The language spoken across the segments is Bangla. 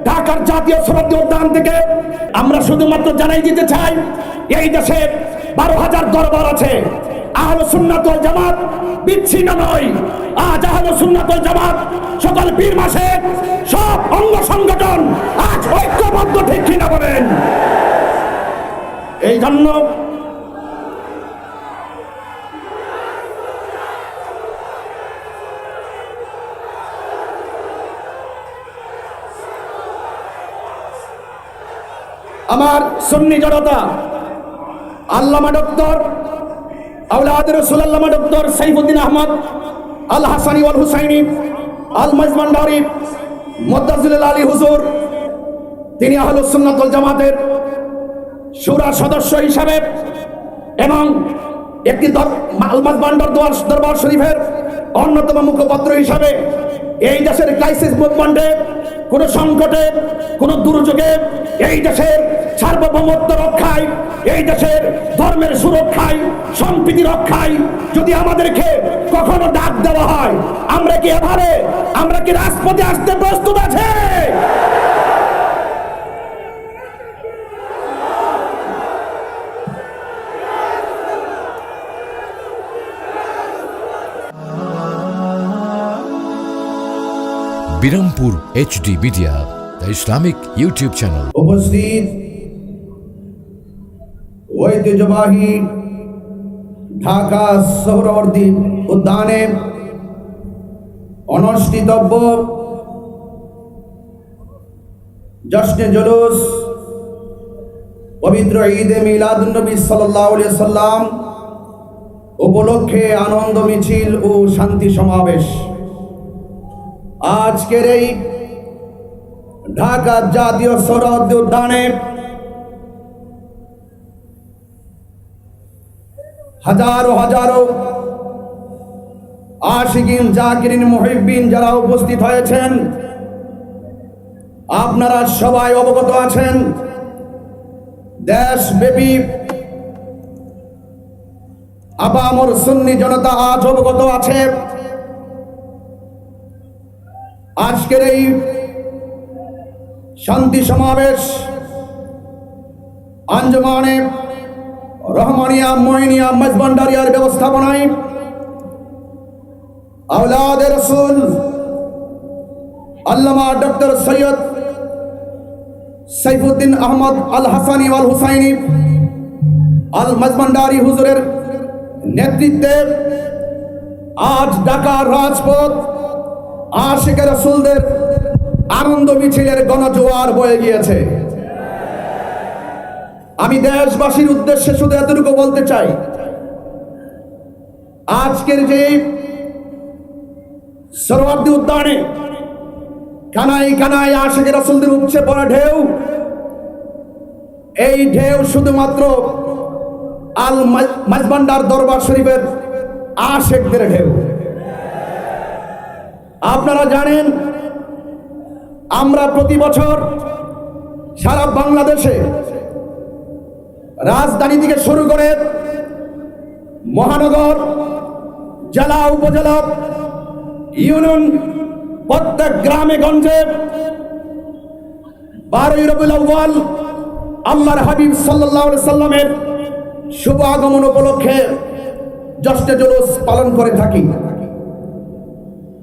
ঢাকার জাতীয় শরীয়ত উদ্যান থেকে আমরা শুধুমাত্র জানাই দিতে চাই, এই দেশে 12,000 দরবার আছে। আহলে সুন্নাত ওয়াল জামাত বিচ্ছিন্ন নয়। আজ আহলে সুন্নাত ওয়াল জামাত সকল পীর মাসে সব অঙ্গ সংগঠন আজ ঐক্যবদ্ধ, ঠিক কিনা বলেন? এই জন্য আমার সুন্নি জনতা, আল্লামা ডক্টর আওলাদ রাসূল আল্লামা ডক্টর সাইফুদ্দিন আহমদ আল হাসানি ওয়াল হুসাইনি আল মাজমান্ডারি মুদ্দাজিল আলী হুজুর, তিনি আহলুস সুন্নাত ওয়াল জামাতের শুরার সদস্য হিসাবে এবং একটি আল মাজমান্ডার দরবার শরীফের অন্যতম মুখপাত্র হিসাবে এই দেশের ক্রাইসিস মুভমেন্টে, কোন সংকটে, কোন দুর্যোগে এই দেশের সার্বভৌমত্ব রক্ষায়, এই দেশের ধর্মের সুরক্ষায়, সম্প্রীতি রক্ষায় যদি আমাদেরকে কখনো ডাক দেওয়া হয়, আমরা কি রাজপথে আসতে প্রস্তুত আছে? Birampur HD media, the Islamic YouTube channel. উপস্থিত ঐতিহ্যবাহী ঢাকা সোহরাওয়ার্দী উদ্যানে অনুষ্ঠিতব্য জশ্নে জুলুস পবিত্র ঈদে মিলাদুন নবী সাল্লাল্লাহু আলাইহি সাল্লাম উপলক্ষে আনন্দ মিছিল ও শান্তি সমাবেশ। আজকের এই ঢাকা জাতীয় সোহরাওয়ার্দী উদ্যানে হাজারো হাজারো আশিকিন, জাকিরিন, মুহিব্বিন যারা উপস্থিত হয়েছেন, আপনারা সবাই অবগত আছেন, দেশব্যাপী আপামর সুন্নি জনতা আজ অবগত আছে। আজকের এই শান্তি সমাবেশ আঞ্জুমানে রহমানিয়া মঈনিয়া মাজমান্ডারিয়ার ব্যবস্থাপনায় আওলাদে রাসূল আল্লামা ডক্টর সৈয়দ সাইফুদ্দিন আহমদ আল হাসানি ওয়াল হুসাইনি আল মাজমান্ডারি হুজুরের নেতৃত্বে আজ ঢাকার রাজপথ আশিকে রাসূলদের আনন্দ মিছিলের গণজোয়ার বয়ে গিয়েছে। আমি দেশবাসীর উদ্দেশ্যে শুধু এতটুকু বলতে চাই, আজকের যে সোহরাওয়ার্দী উদ্যানে কানায় কানায় আশিকে রাসূলদের উপচে পড়া ঢেউ, এই ঢেউ শুধুমাত্র আল মাজমান্ডার দরবার শরীফের আশিকদের ঢেউ। আপনারা জানেন, আমরা প্রতি বছর সারা বাংলাদেশে রাজধানী থেকে শুরু করে মহানগর, জেলা, উপজেলা, ইউনিয়ন, প্রত্যেক গ্রামে গঞ্জে 12ই রবিউল আউয়াল আল্লাহর হাবিব সাল্লাল্লাহু আলাইহি সাল্লামের শুভ আগমন উপলক্ষে জশ্নে জুলুস পালন করে থাকি।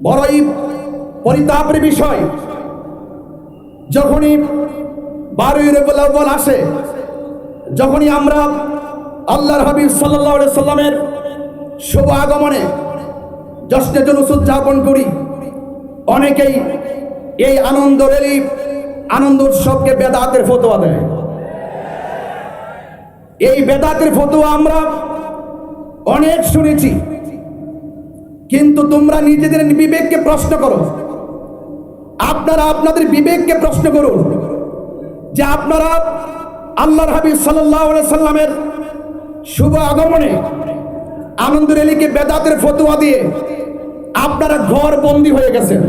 বড়ই পরিতাপের বিষয়, যখনই 12ই রবিউল আউয়াল আসে, যখনই আমরা আল্লাহর হাবিব সাল্লাল্লাহু আলাইহি সাল্লামের শুভ আগমনে জশ্নে জুলুস উদযাপন করি, অনেকেই এই আনন্দ র্যালি, আনন্দ উৎসবকে বেদাতের ফতোয়া দেয়। এই বেদাতের ফতোয়া আমরা অনেক শুনেছি, কিন্তু তোমরা নিজেদের বিবেককে প্রশ্ন করো, আপনারা আপনাদের বিবেককে প্রশ্ন করুন যে আপনারা আল্লাহর হাবিব সাল্লাল্লাহু আলাইহি সাল্লামের শুভ আগমনে আনন্দ র্যালিকে বেদাতের ফতোয়া দিয়ে আপনারা ঘর বন্দী হয়ে গেছেন।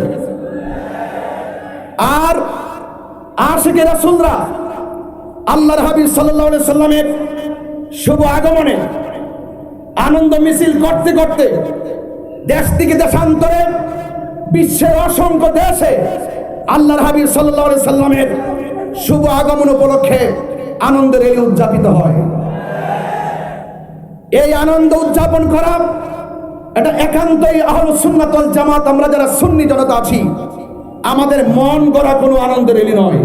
আর আশিকে রাসূলরা আল্লাহর হাবিব সাল্লাল্লাহু আলাইহি সাল্লামের শুভ আগমনে আনন্দ মিছিল করতে করতে দেশ থেকে দেশান্তরে বিশ্বের অসংখ্য দেশে আল্লাহর হাবিব সাল্লাল্লাহু আলাইহি সাল্লামের শুভ আগমন উপলক্ষে আনন্দের র্যালি উদযাপিত হয়। এই আনন্দ উদযাপন করা এটা একান্তই আহলুস সুন্নাত ওয়াল জামাত, আমরা যারা সুন্নি জনতা আছি, আমাদের মন গড়া কোনো আনন্দের র্যালি নয়।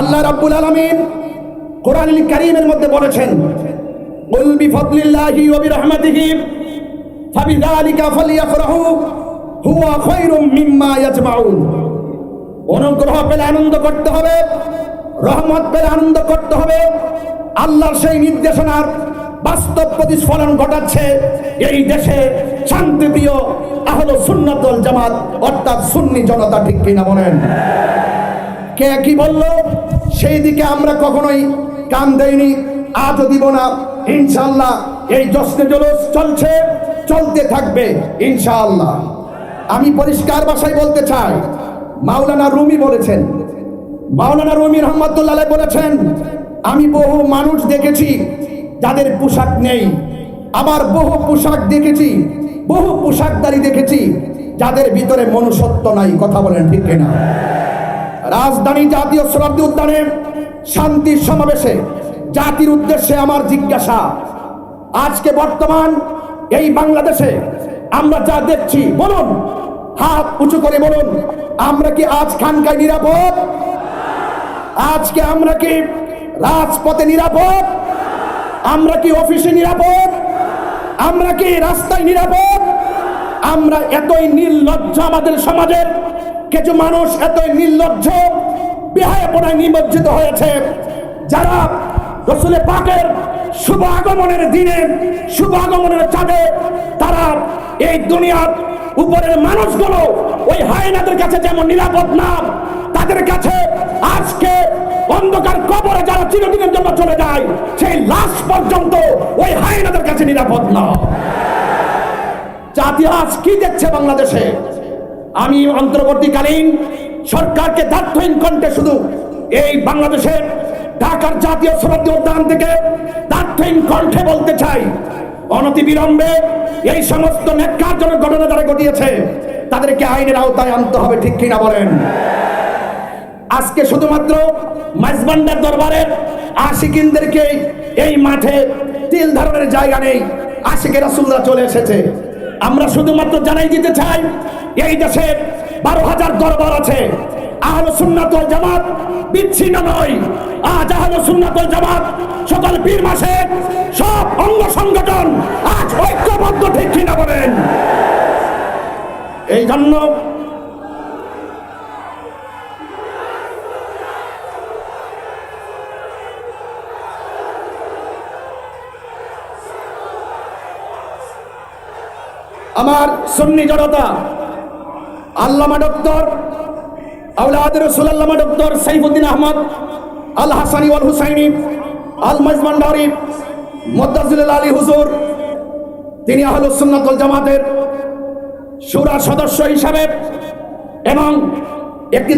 আল্লাহ রাব্বুল আলামিন কোরআনুল কারীমের মধ্যে বলেছেন, কুল বিফাদলিল্লাহি ওয়া বিরহমাতিহি ফাবিযালিকা ফালইফরাহু হুয়া খায়রুম মিম্মা ইয়াজমাউন। অনুগ্রহ পেলে আনন্দ করতে হবে, রহমত পেলে আনন্দ করতে হবে। আল্লাহর সেই নির্দেশনার বাস্তব প্রতিফলন ঘটাচ্ছে এই দেশে শান্তিপ্রিয় আহলে সুন্নাত ওয়াল জামাত অর্থাৎ সুন্নি জনতা। ঠিক কিনা বলেন? কে কি বলল সেই দিকে আমরা কখনোই কান দেইনি, আজও দিব না। ইনশাআল্লাহ এই জশ্নে জুলুস চলছে, চলতে থাকবে ইনশাআল্লাহ। আমি পরিষ্কার ভাষায় বলতে চাই, মাওলানা রুমি বলেছেন, মাওলানা রুমি রহমাতুল্লাহ আলাইহি বলেছেন, আমি বহু মানুষ দেখেছি যাদের পোশাক নেই, আবার বহু পোশাক দেখেছি, বহু পোশাকদারি দেখেছি যাদের ভিতরে মনুষ্যত্ব নাই। কথা বলেন ঠিক কিনা? রাজধানী জাতীয় শতাব্দী উদ্যানে শান্তির সমাবেশে জাতির উদ্দেশ্যে আমার জিজ্ঞাসা, আজকে বর্তমান এই বাংলাদেশে আমরা যা দেখছি, বলুন, হাত উঁচু করে বলুন, আমরা কি আজ খানকায় নিরাপদ? আজকে আমরা কি রাজপথে নিরাপদ? আমরা কি অফিসে নিরাপদ? আমরা কি রাস্তায় নিরাপদ? আমরা এতই নির্লজ্জ, আমাদের সমাজের কিছু মানুষ এতই নির্লজ্জ, বেহায়াপনায় নিমজ্জিত হয়েছে, যারা রাসূল পাকের শুভ আগমনের দিনে, শুভ আগমনের চাঁদে তারা এই দুনিয়ার উপরের মানুষগুলো ওই হায়নাদের কাছে যেমন নিরাপদ না, তাদের কাছে আজকে অন্ধকার কবরে যারা চিরদিনের জন্য চলে যায়, সেই লাশ পর্যন্ত ওই হায়নাদের কাছে নিরাপদ না। জাতি আজ কি দেখছে বাংলাদেশে? আমি অন্তর্বর্তীকালীন সরকারকে দায়িত্বহীন কণ্ঠে শুধু এই বাংলাদেশের ঢাকার জাতীয় শতাব্দী উদ্যান থেকে দায়িত্বহীন কণ্ঠে বলতে চাই, অনতিবিলম্বে এই সমস্ত ন্যাক্কারজনক ঘটনা যারা ঘটিয়েছে তাদেরকে আইনের আওতায় আনতে হবে। ঠিক কিনা বলেন? আজকে শুধুমাত্র মাইজবান্ডার দরবারের আশিকিনদেরকে এই মাঠে তিল ধারণের জায়গা নেই, আশিকে রাসূলরা চলে এসেছে। আমরা শুধুমাত্র জানাই দিতে চাই, এই দেশে 12,000 দরবার আছে। আহলে সুন্নাত ওয়াল জামাত বিচ্ছিন্ন নয়। আজ আহলে সুন্নাত ওয়াল জামাত সকল পীর মাসে সব অঙ্গ সংগঠন আজ ঐক্যবদ্ধ। ঠিক কিনা বলেন? এই জন্য আমার সুন্নি জনতা, আল্লামা ডক্টর আওলাদ রাসূল আল্লামা ডক্টর সাইফুদ্দিন আহমদ আল হাসানি ওয়াল হুসাইনি আল মাইজবান্ডারি মুদ্দাজিল আলী হুজুর, তিনি আহলুস সুন্নাত ওয়াল জামাতের শুরা সদস্য হিসাবে এবং একটি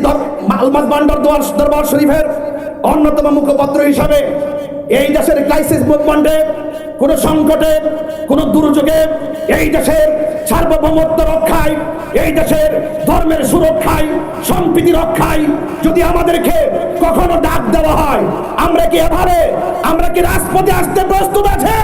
আল মাইজবান্ডার দরবার শরীফের অন্যতম মুখপাত্র হিসাবে এই দেশের ক্রাইসিস মুভমেন্টে, কোন সংকটে, কোন দুর্যোগে এই দেশের সার্বভৌমত্ব রক্ষায়, এই দেশের ধর্মের সুরক্ষায়, সম্প্রীতি রক্ষায় যদি আমাদেরকে কখনো ডাক দেওয়া হয়, আমরা কি এভাবে, আমরা কি রাজপথে আসতে প্রস্তুত আছে?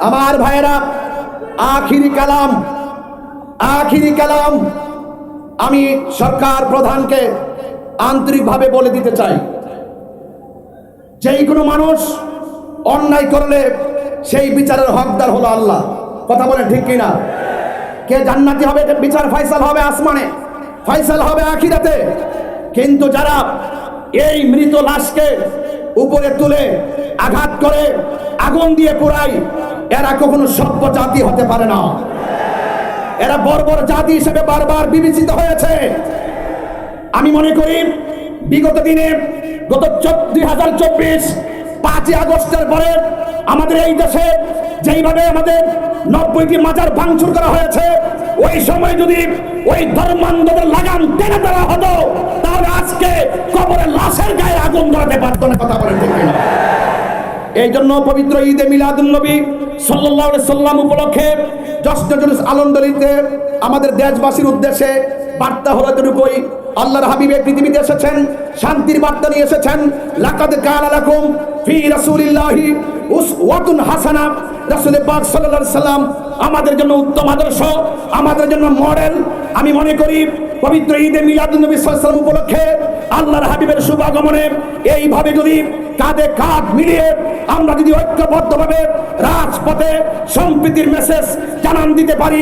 আমার ভাইয়েরা, আখিরি কালাম আমি সরকার প্রধানকে আন্তরিকভাবে বলে দিতে চাই, যেই কোনো মানুষ অন্যায় করলে সেই বিচারের হকদার হলো আল্লাহ। কথা বলেন ঠিক কিনা? কে জান্নাতি হবে, বিচার ফয়সাল হবে আসমানে, ফয়সাল হবে আখিরাতে। কিন্তু যারা এই মৃত লাশকে উপরে তুলে আঘাত করে আগুন দিয়ে পোড়ায়, এরা কখনো সভ্য জাতি হতে পারে না। এরা বর্বর জাতি হিসেবে বারবার বিবেচিত হয়েছে। আমি মনে করি বিগত দিনে, গত 2024 5ই আগস্টের পরে আমাদের এই দেশে যেইভাবে আমাদের 90টি মাজার ভাঙচুর করা হয়েছে। ওই সময় যদি ওই ধর্মান্ধদের লাগাম টেনে দেওয়া হতো, তাহলে আজকে কবরে লাশের গায়ে আগুন ধরাতে পারত না। কথা বলেন ঠিক কিনা? এই জন্য পবিত্র ঈদে মিলাদুন নবী সাল্লাল্লাহু আলাইহি সাল্লাম উপলক্ষে জশ্ন জুলুস আনন্দলিতে আমাদের দেশবাসীর উদ্দেশ্যে বার্তা হলো এতটুকুই, আল্লাহর হাবিব এই পৃথিবীতে এসেছেন, শান্তির বার্তা নিয়ে এসেছেন। লাকাদ কানা লাকুম ফি রাসূলিল্লাহি উসওয়াতুন হাসানা। রাসূল পাক সাল্লাল্লাহু আলাইহি সাল্লাম আমাদের জন্য উত্তম আদর্শ, আমাদের জন্য মডেল। আমি মনে করি পবিত্র ঈদে মিলাদুন নবী সাল্লাল্লাহু আলাইহি সাল্লাম উপলক্ষে আল্লাহর হাবিবের শুভ আগমনে এইভাবে যদি কাঁধে কাঁধ মিলিয়ে আমরা যদি ঐক্যবদ্ধভাবে রাজপথে সম্প্রীতির মেসেজ জানান দিতে পারি,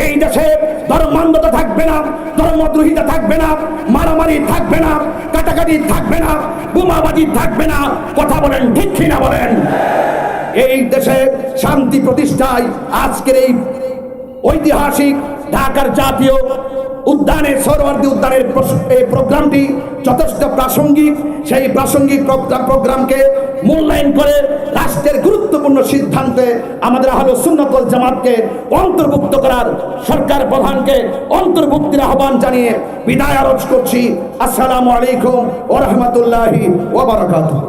এই দেশে ধর্মান্ধতা থাকবে না, ধর্মদ্রোহিতা থাকবে না, মারামারি থাকবে না, কাটাকাটি থাকবে না, বোমাবাজি থাকবে না। কথা বলেন ঠিক কিনা বলেন? এই দেশে শান্তি প্রতিষ্ঠায় আজকের এই ঐতিহাসিক ঢাকার জাতীয় উদ্যানে সোহরাওয়ার্দী উদ্যানের এই প্রোগ্রামটি যথেষ্ট প্রাসঙ্গিক। সেই প্রাসঙ্গিক প্রোগ্রামকে মূল্যায়ন করে রাষ্ট্রের গুরুত্বপূর্ণ সিদ্ধান্তে আমাদের আহলুস সুন্নাত ওয়াল জামাতকে অন্তর্ভুক্ত করার সরকার প্রধানকে অন্তর্ভুক্তির আহ্বান জানিয়ে বিদায় আরজ করছি। আসসালামু আলাইকুম ওয়া রাহমাতুল্লাহি ওয়া বারাকাতুহু।